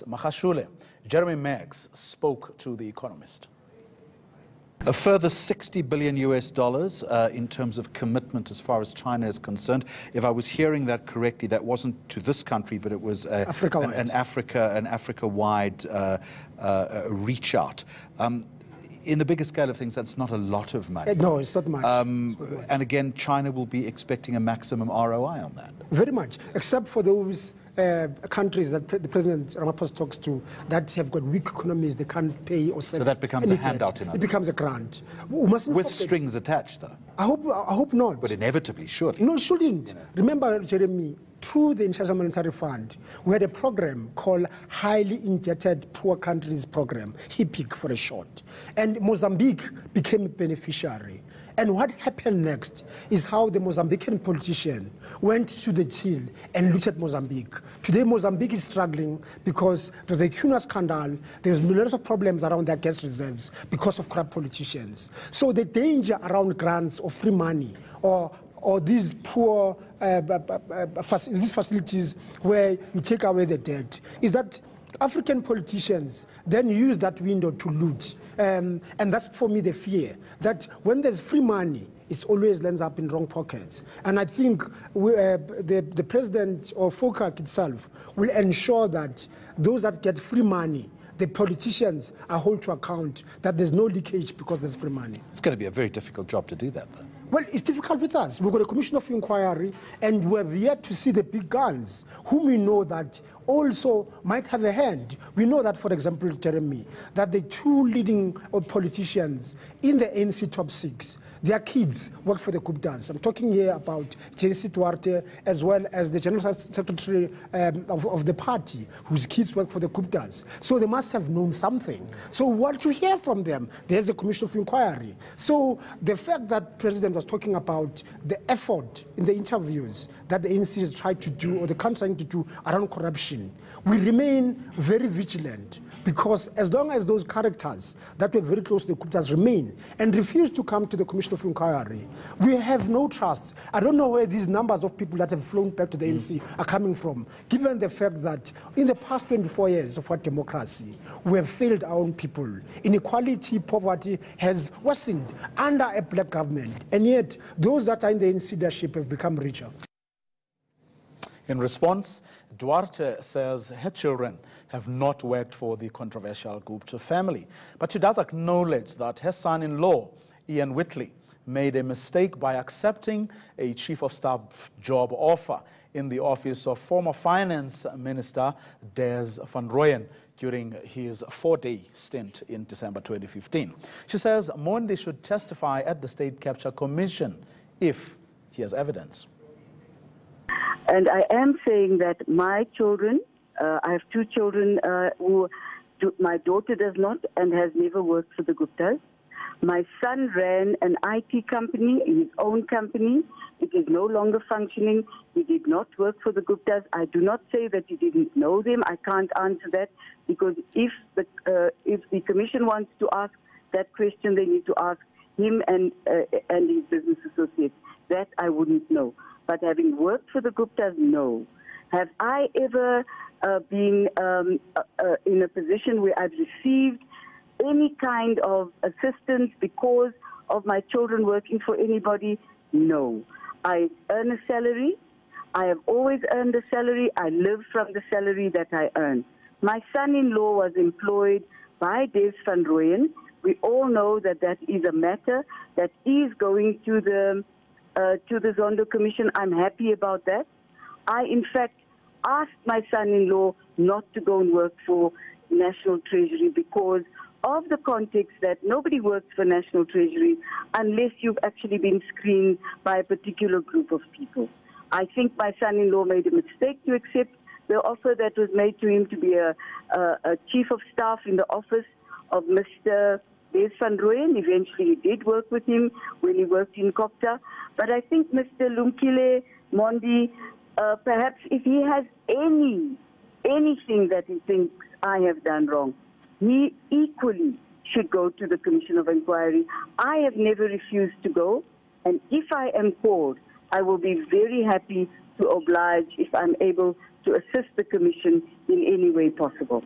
Magashule, Jeremy Meggs spoke to The Economist. A further $60 billion in terms of commitment as far as China is concerned. If I was hearing that correctly, that wasn't to this country, but it was an Africa-wide reach out. In the bigger scale of things, that's not a lot of money. No, it's not much. And again, China will be expecting a maximum ROI on that. Very much, except for those countries that the President Ramaphosa talks to that have got weak economies, they can't pay or sell. So that becomes a handout, in other words. It becoms a grant. With strings attached, though. I hope not. But inevitably, surely. No, it shouldn't. You know. Remember, Jeremy, through the International Monetary Fund, we had a program called Highly Indebted Poor Countries Program, HIPIC for a short. And Mozambique became a beneficiary. And what happened next is how the Mozambican politician went to the till and looked at Mozambique. Today, Mozambique is struggling because there's a Cunha scandal. There's millions of problems around their gas reserves because of corrupt politicians. So the danger around grants or free money or these poor these facilities where you take away the debt is that African politicians then use that window to loot. And that's, for me, the fear, that when there's free money, it always lands up in wrong pockets. And I think the president or FOCAC itself will ensure that those that get free money, the politicians are held to account, that there's no leakage because there's free money. It's going to be a very difficult job to do that, though. Well, it's difficult with us. We've got a commission of inquiry, and we have yet to see the big guns, whom we know that also might have a hand. We know that, for example, Jeremy, that the two leading politicians in the ANC top 6, their kids work for the Guptas. I'm talking here about Jessie Duarte, as well as the General Secretary of the party, whose kids work for the Guptas. So they must have known something. So we want to hear from them. There's a commission of inquiry. So the fact that President was talking about the effort in the interviews that the ANC has tried to do, or the country trying to do, around corruption, we remain very vigilant, because as long as those characters that were very close to the Guptas remain and refuse to come to the Commission of Inquiry, we have no trust. I don't know where these numbers of people that have flown back to the ANC are coming from, given the fact that in the past 24 years of our democracy, we have failed our own people. Inequality, poverty has worsened under a black government, and yet those that are in the ANC leadership have become richer. In response, Duarte says her children have not worked for the controversial Gupta family, but she does acknowledge that her son-in-law, Ian Whitley, made a mistake by accepting a chief of staff job offer in the office of former finance minister Des van Rooyen during his 4-day stint in December 2015. She says Mondi should testify at the State Capture Commission if he has evidence. And I am saying that my children, I have 2 children my daughter does not and has never worked for the Guptas. My son ran an IT company, his own company. It is no longer functioning. He did not work for the Guptas. I do not say that he didn't know them. I can't answer that, because if the commission wants to ask that question, they need to ask him and his business associates. That I wouldn't know. But having worked for the Guptas, no. Have I ever been in a position where I've received any kind of assistance because of my children working for anybody? No. I earn a salary. I have always earned a salary. I live from the salary that I earn. My son-in-law was employed by Des van Rooyen. We all know that that is a matter that is going to the Zondo Commission. I'm happy about that. I, in fact, asked my son-in-law not to go and work for National Treasury because of the context that nobody works for National Treasury unless you've actually been screened by a particular group of people. I think my son-in-law made a mistake to accept the offer that was made to him to be a chief of staff in the office of Mr. Des van Rooyen. Eventually, he did work with him when he worked in COPTA. But I think Mr. Lumkile Mondi, perhaps if he has anything that he thinks I have done wrong, he equally should go to the Commission of Inquiry. I have never refused to go, and if I am called, I will be very happy to oblige if I'm able to assist the Commission in any way possible.